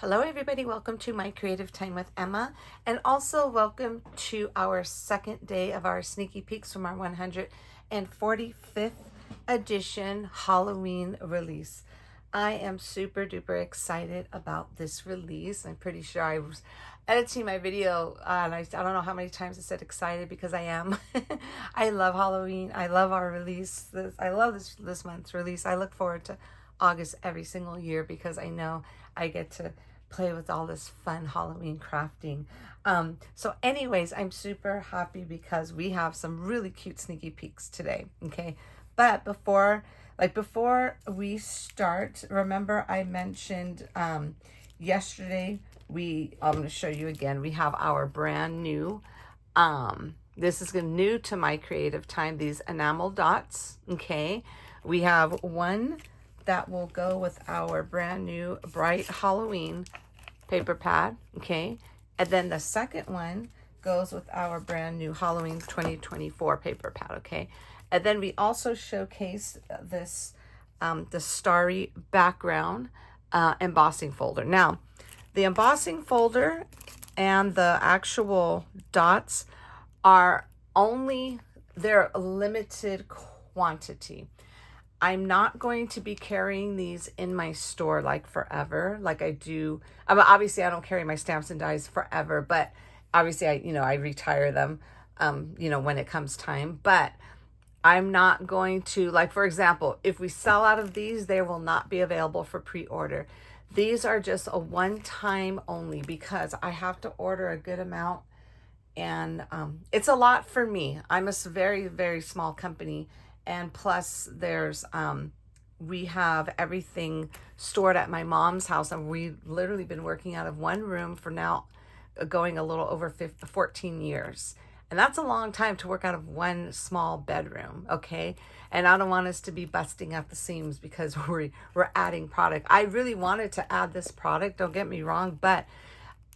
Hello everybody, welcome to My Creative Time with Emma, and also welcome to our second day of our sneaky peeks from our 145th edition Halloween release. I am super duper excited about this release. I'm pretty sure I was editing my video and I don't know how many times I said excited because I am. I love Halloween. I love our release. I love this month's release. I look forward to August every single year because I know I get to play with all this fun Halloween crafting. So anyways, I'm super happy because we have some really cute sneaky peeks today. Okay. But before we start, remember I mentioned yesterday, I'm going to show you again, we have our brand new, this is new to My Creative Time, these enamel dots. Okay. We have one that will go with our brand new bright Halloween paper pad, okay? And then the second one goes with our brand new Halloween 2024 paper pad, okay? And then we also showcase this, the starry background embossing folder. Now, the embossing folder and the actual dots are they're a limited quantity. I'm not going to be carrying these in my store like forever, like I do. Obviously, I don't carry my stamps and dies forever, but obviously, I retire them, when it comes time. But I'm not going to, like, for example, if we sell out of these, they will not be available for pre-order. These are just a one-time only because I have to order a good amount, and it's a lot for me. I'm a very, very small company. And plus there's, we have everything stored at my mom's house, and we've literally been working out of one room for now going a little over 14 years. And that's a long time to work out of one small bedroom. Okay. And I don't want us to be busting at the seams because we're adding product. I really wanted to add this product, don't get me wrong, but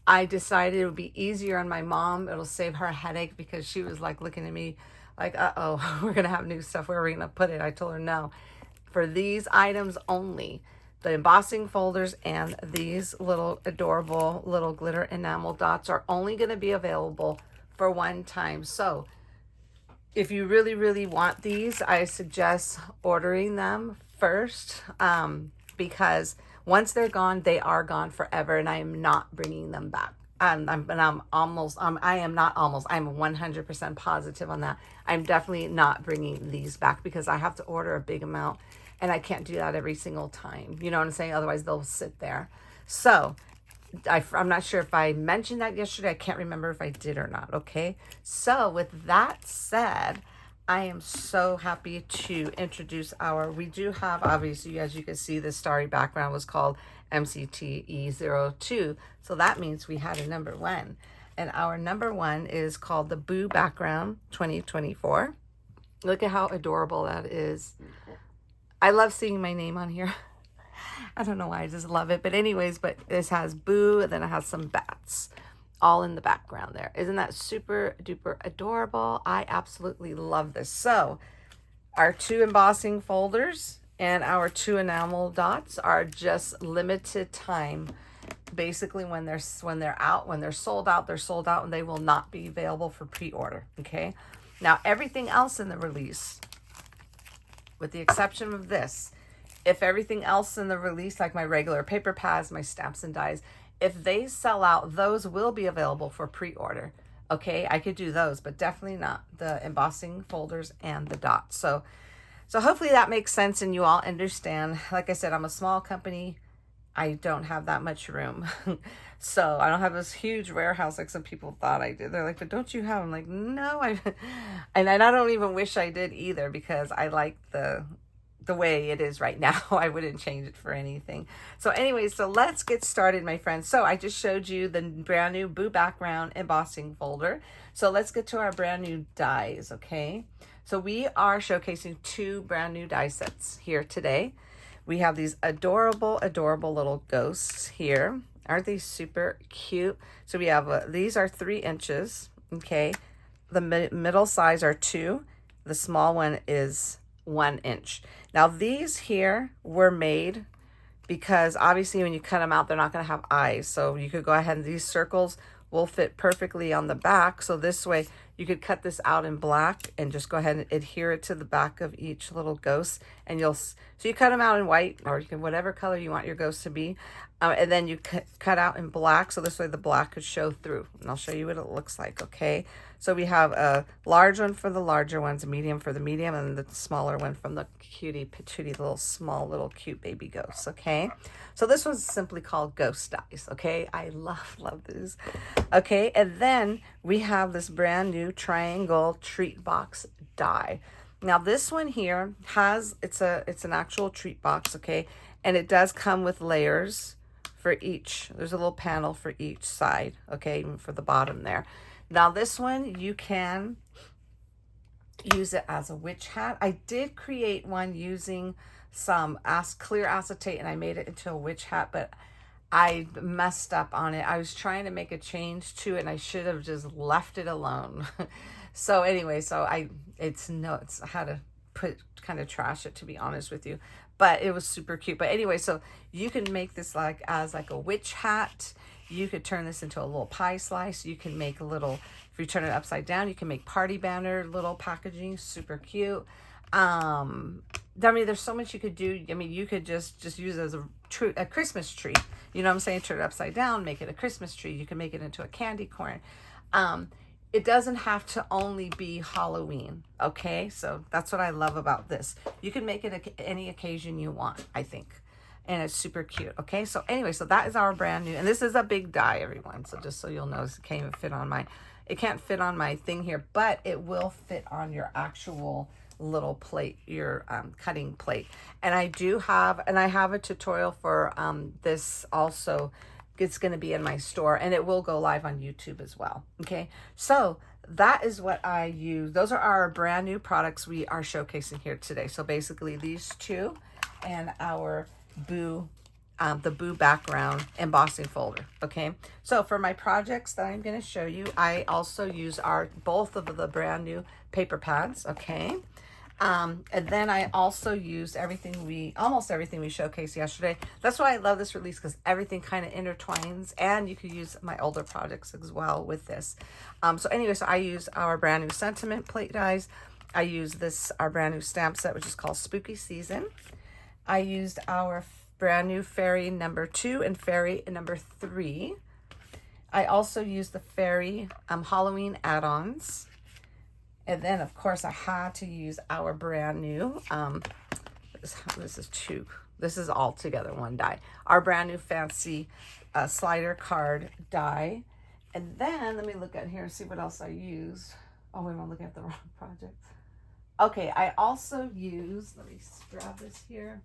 I decided it would be easier on my mom. It'll save her a headache because she was like looking at me like, uh-oh, we're going to have new stuff. Where are we going to put it? I told her no. For these items only, the embossing folders and these little adorable little glitter enamel dots are only going to be available for one time. So if you really, really want these, I suggest ordering them first, because once they're gone, they are gone forever, and I am not bringing them back. I'm 100% positive on that. I'm definitely not bringing these back because I have to order a big amount, and I can't do that every single time. You know what I'm saying? Otherwise, they'll sit there. So I'm not sure if I mentioned that yesterday. I can't remember if I did or not. Okay. So with that said, I am so happy to introduce we do have, obviously, as you can see, the starry background was called MCT E02. So that means we had a number one. And our number one is called the Boo Background 2024. Look at how adorable that is. I love seeing my name on here. I don't know why, I just love it. But anyways, this has Boo, and then it has some bats all in the background there. Isn't that super duper adorable? I absolutely love this. So our two embossing folders and our two enamel dots are just limited time. Basically, when they're sold out, they're sold out, and they will not be available for pre-order. Okay. Now everything else in the release, with the exception of this, if everything else in the release, like my regular paper pads, my stamps and dies, if they sell out, those will be available for pre-order. Okay, I could do those, but definitely not the embossing folders and the dots. So hopefully that makes sense and you all understand. Like I said, I'm a small company. I don't have that much room. So I don't have this huge warehouse like some people thought I did. They're like, but don't you have? I'm like, no, and I don't even wish I did either, because I like the way it is right now. I wouldn't change it for anything. So anyways, so let's get started, my friends. So I just showed you the brand new Boo Background embossing folder. So let's get to our brand new dies, okay? So we are showcasing two brand new die sets here today. We have these adorable, adorable little ghosts here. Aren't they super cute? So we have, these are 3 inches, okay? The middle size are 2. The small one is 1 inch. Now these here were made because obviously when you cut them out, they're not going to have eyes. So you could go ahead and these circles will fit perfectly on the back. So this way you could cut this out in black and just go ahead and adhere it to the back of each little ghost. And so you cut them out in white, or you can whatever color you want your ghost to be. And then you cut out in black. So this way the black could show through. And I'll show you what it looks like, okay? So we have a large one for the larger ones, a medium for the medium, and the smaller one from the cutie patootie, little small little cute baby ghosts, okay? So this one's simply called Ghost Dies, okay? I love these. Okay, and then we have this brand new triangle treat box die. Now this one here has, it's an actual treat box, okay? And it does come with layers for each. There's a little panel for each side, okay, even for the bottom there. Now this one, you can use it as a witch hat. I did create one using some clear acetate and I made it into a witch hat, but I messed up on it. I was trying to make a change to it and I should have just left it alone. So anyway, I had to kind of trash it, to be honest with you, but it was super cute. But anyway, so you can make this as a witch hat. You could turn this into a little pie slice. You can make a little, if you turn it upside down, you can make party banner, little packaging, super cute. I mean, there's so much you could do. I mean, you could just use it as a Christmas tree. You know what I'm saying? Turn it upside down, make it a Christmas tree. You can make it into a candy corn. It doesn't have to only be Halloween, okay? So that's what I love about this. You can make it any occasion you want, I think. And it's super cute, okay? So anyway, so that is our brand new, and this is a big die, everyone. So just so you'll know, it can't even fit on it can't fit on my thing here, but it will fit on your actual little plate, your cutting plate. And I have a tutorial for this also. It's going to be in my store and it will go live on YouTube as well. Okay. So that is what I use. Those are our brand new products we are showcasing here today. So basically these two and our the Boo background embossing folder. Okay. So for my projects that I'm going to show you, I also use both of the brand new paper pads. Okay. And then I also use almost everything we showcased yesterday. That's why I love this release, because everything kind of intertwines, and you could use my older projects as well with this. So anyway, so I use our brand new sentiment plate dies. I use our brand new stamp set, which is called Spooky Season. I used our brand new fairy number 2 and fairy number 3. I also used the fairy Halloween add-ons. And then, of course, I had to use our brand new, this is all together one die. Our brand new fancy slider card die. And then, let me look at here and see what else I used. Oh, wait, I'm looking at the wrong project. Okay, I also used, let me grab this here.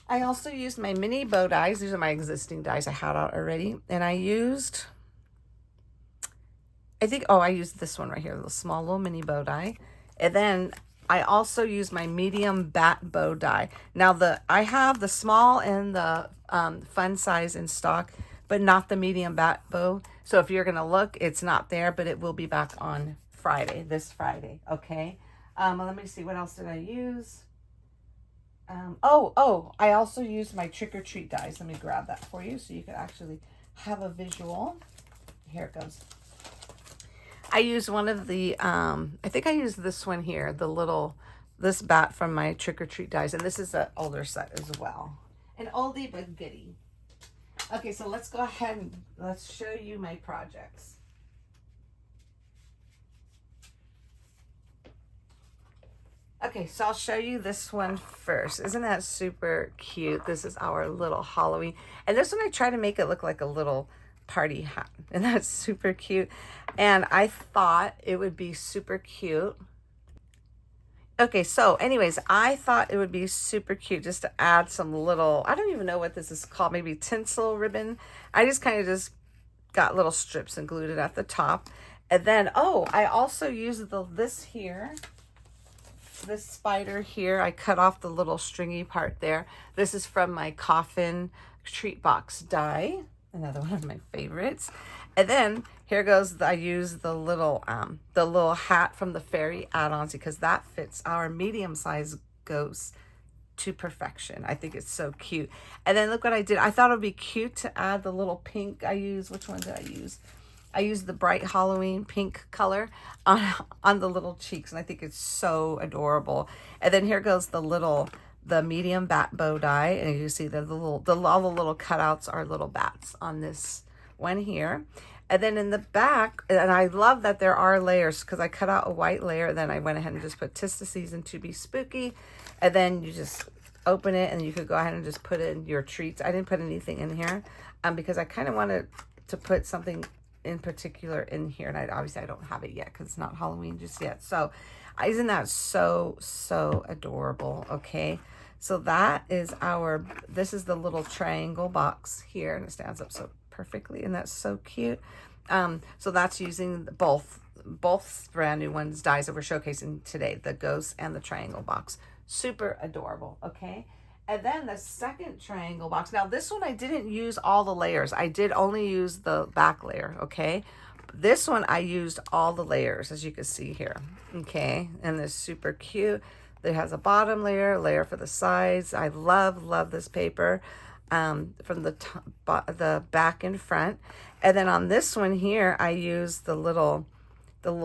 I also used my mini bow dies. These are my existing dies I had out already. And I used... I used this one right here, the small little mini bow die. And then I also use my medium bat bow die. Now I have the small and the fun size in stock, but not the medium bat bow. So if you're gonna look, it's not there, but it will be back on this Friday, okay? Let me see, what else did I use? I also used my trick or treat dies. Let me grab that for you so you can actually have a visual. Here it goes. I used one of the, I think I used this one here, this bat from my Trick or Treat dies. And this is an older set as well. An oldie but goodie. Okay, so let's go ahead and let's show you my projects. Okay, so I'll show you this one first. Isn't that super cute? This is our little Halloween. And this one I try to make it look like a little party hat, and that's super cute. And I thought it would be super cute. Okay, so anyways, I thought it would be super cute just to add some little, I don't even know what this is called, maybe tinsel ribbon. I just kind of just got little strips and glued it at the top. And then, I also used this spider here. I cut off the little stringy part there. This is from my coffin treat box die. Another one of my favorites. And then here goes, I use the little hat from the fairy add-ons because that fits our medium-sized ghost to perfection. I think it's so cute. And then look what I did. I thought it would be cute to add the little pink. Which one did I use? I used the bright Halloween pink color on the little cheeks, and I think it's so adorable. And then here goes the medium bat bow die, and you see all the little cutouts are little bats on this one here. And then in the back, and I love that there are layers, because I cut out a white layer, then I went ahead and just put "'Tis the Season to be Spooky," and then you just open it, and you could go ahead and just put in your treats. I didn't put anything in here because I kind of wanted to put something in particular in here, and obviously I don't have it yet because it's not Halloween just yet. So isn't that so adorable? Okay, so that is this is the little triangle box here, and it stands up so perfectly, and that's so cute. So that's using both brand new ones dies that we're showcasing today, the ghost and the triangle box. Super adorable. Okay, and then the second triangle box. Now this one I didn't use all the layers. I did only use the back layer. Okay, this one I used all the layers, as you can see here. Okay, and it's super cute. It has a bottom layer for the sides. I love this paper from the back and front. And then on this one here, I used the little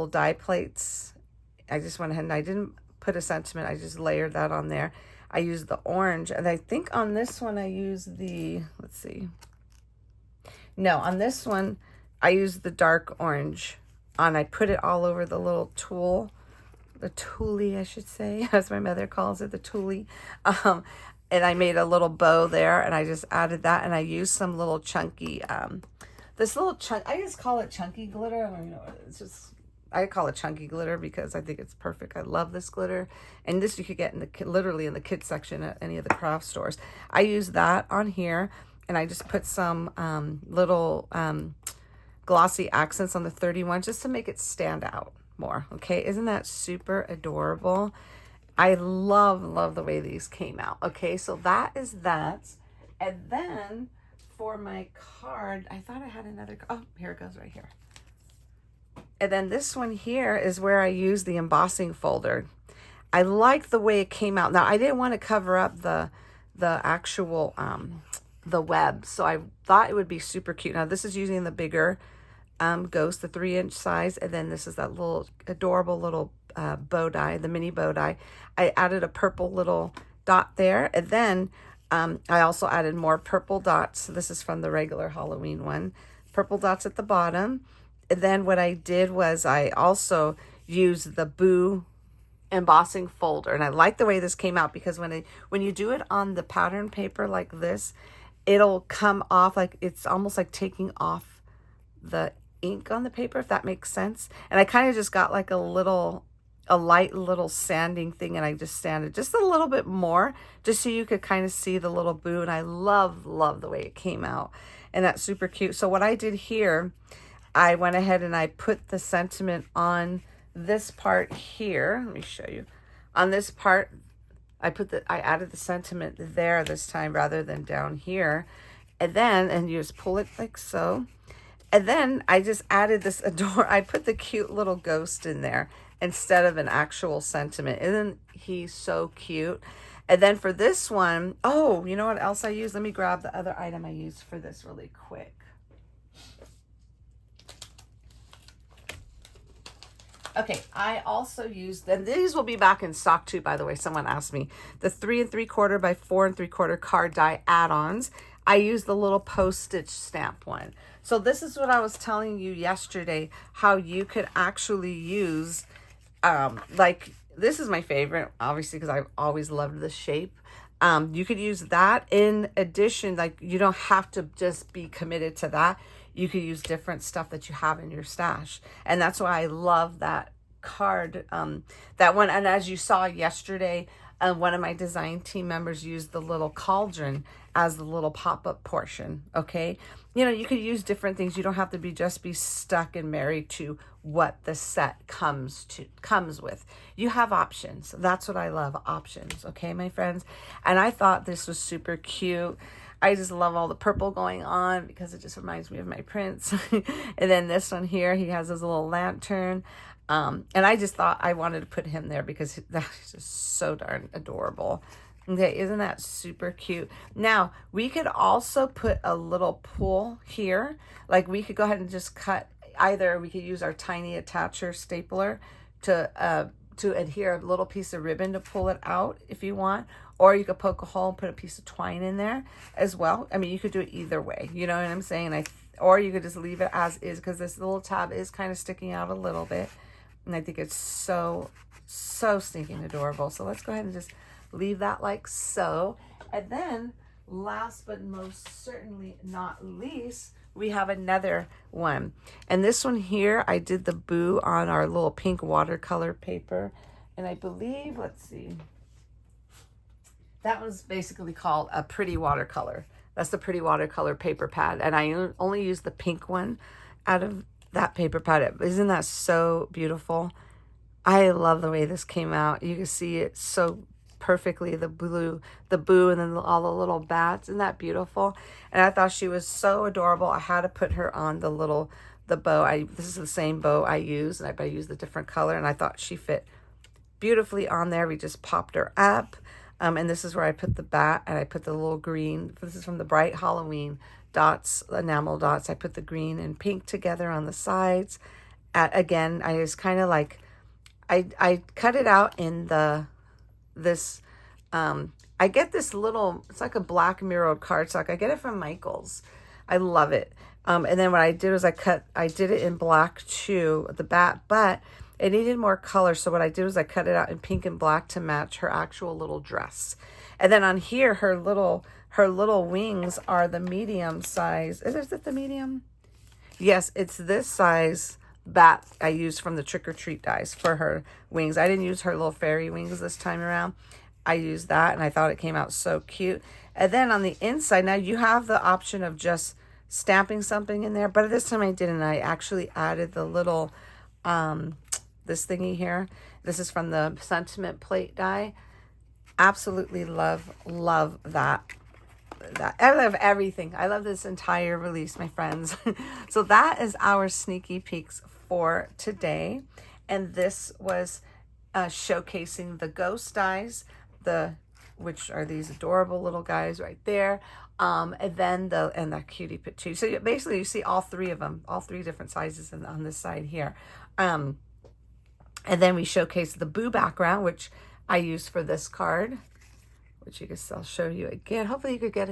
die plates. I just went ahead and I didn't put a sentiment. I just layered that on there. I used the orange, and I think on this one I used let's see. No, on this one I used the dark orange, and I put it all over the little tool, the toolie, I should say, as my mother calls it, the toolie. And I made a little bow there, and I just added that, and I used some little chunky, I just call it chunky glitter. I don't know, I call it chunky glitter because I think it's perfect. I love this glitter. And this you could get literally in the kids section at any of the craft stores. I use that on here, and I just put some little glossy accents on the 31 just to make it stand out more. Okay, isn't that super adorable? I love the way these came out. Okay, so that is that. And then for my card, I thought I had another. Oh, here it goes right here. And then this one here is where I use the embossing folder. I like the way it came out. Now, I didn't want to cover up the actual the web, so I thought it would be super cute. Now, this is using the bigger ghost, the 3-inch size, and then this is that little adorable little bow die, the mini bow die. I added a purple little dot there, and then I also added more purple dots. So this is from the regular Halloween one. Purple dots at the bottom. And then what I did was I also used the Boo embossing folder, and I like the way this came out because when you do it on the pattern paper like this, it'll come off like it's almost like taking off the ink on the paper, if that makes sense. And I kind of just got like a light little sanding thing, and I just sanded just a little bit more just so you could kind of see the little Boo. And I love the way it came out, and that's super cute. So what I did here, I went ahead and I put the sentiment on this part here. Let me show you. On this part, I added the sentiment there this time rather than down here. And you just pull it like so. And then I just added this I put the cute little ghost in there instead of an actual sentiment. Isn't he so cute? And then for this one, oh, you know what else I used? Let me grab the other item I used for this really quick. Okay, I also used, and these will be back in stock too, by the way, someone asked me, the 3 3/4 by 4 3/4 card die add-ons. I used the little postage stamp one. So this is what I was telling you yesterday, how you could actually use, this is my favorite, obviously, because I've always loved the shape. You could use that in addition, like you don't have to just be committed to that. You could use different stuff that you have in your stash. And that's why I love that card, that one. And as you saw yesterday, one of my design team members used the little cauldron as the little pop-up portion. Okay, you know, you could use different things. You don't have to be stuck and married to what the set comes with. You have options. That's what I love, options. Okay, my friends. And I thought this was super cute. I just love all the purple going on because it just reminds me of my prince. And then this one here, he has his little lantern. And I just thought I wanted to put him there because that is just so darn adorable. Okay, isn't that super cute? Now, we could also put a little pull here. Like we could go ahead and just cut, either we could use our tiny attacher stapler to adhere a little piece of ribbon to pull it out if you want, or you could poke a hole and put a piece of twine in there as well. I mean, you could do it either way, you know what I'm saying? Or you could just leave it as is, because this little tab is kind of sticking out a little bit. And I think it's so stinking adorable. So let's go ahead and just leave that like so. And then last but most certainly not least, we have another one. And this one here, I did the boo on our little pink watercolor paper. And I believe, let's see, that was basically called a pretty watercolor. That's the pretty watercolor paper pad. And I only used the pink one out of that paper pad. Isn't that so beautiful? I love the way this came out. You can see it so perfectly, the blue, the boo, and then all the little bats. Isn't that beautiful? And I thought she was so adorable. I had to put her on the bow. This is the same bow I use, and I used a different color, and I thought she fit beautifully on there. We just popped her up. And this is where I put the bat, and I put the little green. This is from the Bright Halloween dots, enamel dots. I put the green and pink together on the sides. Again, I just kind of like, I cut it out in I get this little, it's like a black mirrored cardstock. I get it from Michael's. I love it. And then what I did was I did it in black too, the bat, but it needed more color. So what I did was I cut it out in pink and black to match her actual little dress. And then on here, her little wings are the medium size. Is it the medium? Yes, it's this size bat I used from the Trick or Treat dies for her wings. I didn't use her little fairy wings this time around. I used that, and I thought it came out so cute. And then on the inside, now you have the option of just stamping something in there, but this time I didn't. I actually added the little this thingy here. This is from the sentiment plate die. Absolutely love that. I love everything. I love this entire release, my friends. So that is our sneaky peeks for today. And this was showcasing the ghost dies, which are these adorable little guys right there. And then the cutie patootie. So basically you see all three of them, all three different sizes on this side here. And then we showcased the boo background, which I used for this card, which I'll show you again. Hopefully you could get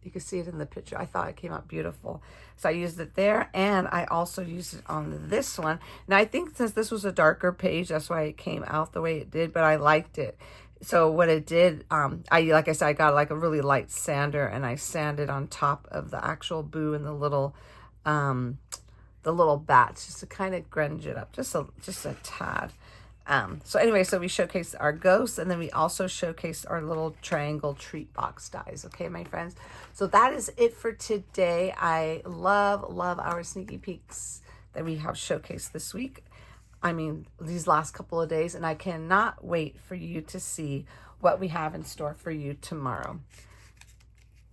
you can see it in the picture. I thought it came out beautiful. So I used it there, and I also used it on this one. Now I think since this was a darker page, that's why it came out the way it did, but I liked it. So what it did, like I said, I got like a really light sander, and I sanded on top of the actual boo and the little bats, just to kind of grunge it up, just a tad. So anyway, so we showcased our ghosts, and then we also showcased our little triangle treat box dies. Okay, my friends. So that is it for today. I love our sneaky peeks that we have showcased this week. I mean, these last couple of days, and I cannot wait for you to see what we have in store for you tomorrow.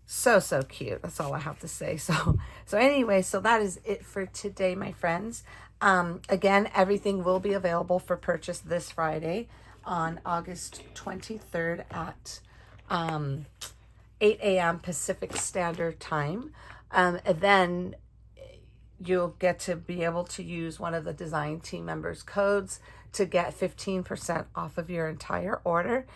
So cute. That's all I have to say. So anyway, so that is it for today, my friends. Again, everything will be available for purchase this Friday on August 23rd at 8 a.m. Pacific Standard Time. And then you'll get to be able to use one of the design team members' codes to get 15% off of your entire order.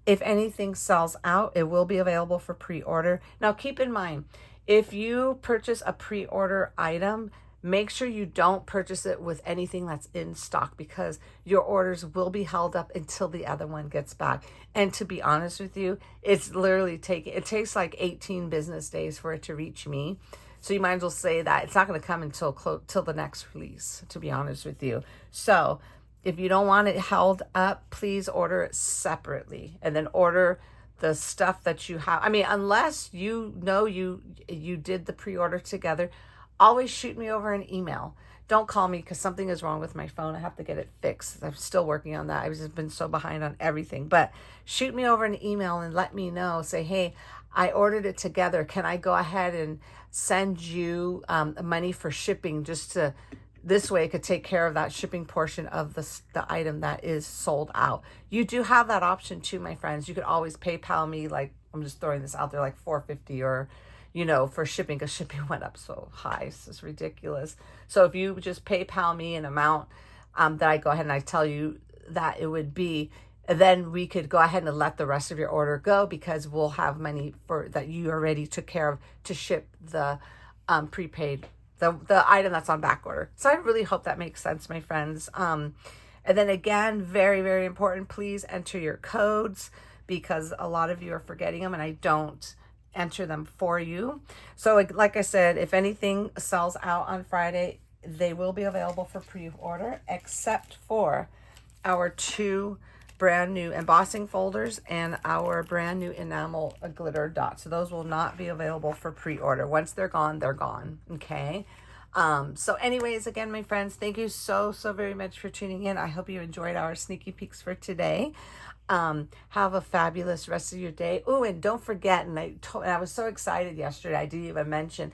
If anything sells out, it will be available for pre-order. Now, keep in mind, if you purchase a pre-order item, make sure you don't purchase it with anything that's in stock, because your orders will be held up until the other one gets back. And to be honest with you, it's literally it takes like 18 business days for it to reach me. So you might as well say that it's not going to come until the next release, to be honest with you. So if you don't want it held up, please order it separately, and then order the stuff that you have. I mean, unless you know you did the pre-order together, always shoot me over an email. Don't call me, because something is wrong with my phone. I have to get it fixed. I'm still working on that. I've just been so behind on everything. But shoot me over an email and let me know. Say, hey, I ordered it together. Can I go ahead and send you money for shipping, just to this way it could take care of that shipping portion of the item that is sold out. You do have that option too, my friends. You could always PayPal me, like, I'm just throwing this out there, like $4.50 or, you know, for shipping, because shipping went up so high. It's just ridiculous. So if you just PayPal me an amount that I go ahead and I tell you that it would be, then we could go ahead and let the rest of your order go, because we'll have money for that you already took care of to ship the prepaid, the item that's on back order. So I really hope that makes sense, my friends. And then again, very, very important, please enter your codes, because a lot of you are forgetting them and I don't enter them for you. So like I said, if anything sells out on Friday, they will be available for pre-order, except for our 2 brand new embossing folders and our brand new enamel glitter dots. So those will not be available for pre-order. Once they're gone, they're gone. Okay. So anyways, again, my friends, thank you so very much for tuning in. I hope you enjoyed our sneaky peeks for today. Have a fabulous rest of your day. Oh, and don't forget, and I was so excited yesterday, I didn't even mention,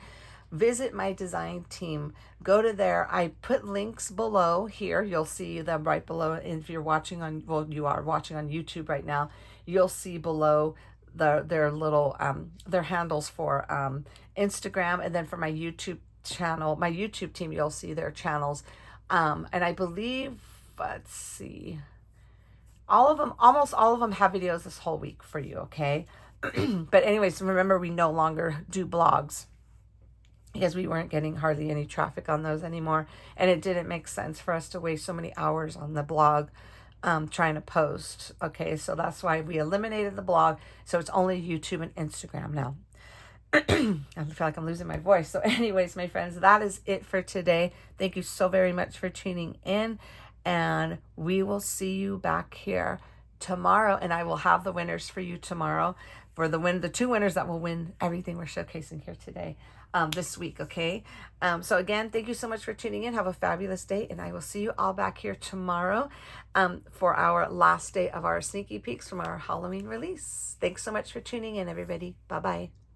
visit my design team. Go to there. I put links below here. You'll see them right below. And if you're watching on, well, you are watching on YouTube right now, you'll see below their little, their handles for Instagram. And then for my YouTube channel, my YouTube team, you'll see their channels. And I believe, let's see, almost all of them have videos this whole week for you, okay? But anyways, remember, we no longer do blogs, because we weren't getting hardly any traffic on those anymore. And it didn't make sense for us to waste so many hours on the blog trying to post. Okay, so that's why we eliminated the blog. So it's only YouTube and Instagram now. I feel like I'm losing my voice. So anyways, my friends, that is it for today. Thank you so very much for tuning in. And we will see you back here tomorrow. And I will have the winners for you tomorrow. For the 2 winners that will win everything we're showcasing here today. This week, okay? So again, thank you so much for tuning in. Have a fabulous day, and I will see you all back here tomorrow for our last day of our sneaky peeks from our Halloween release. Thanks so much for tuning in, everybody. Bye-bye.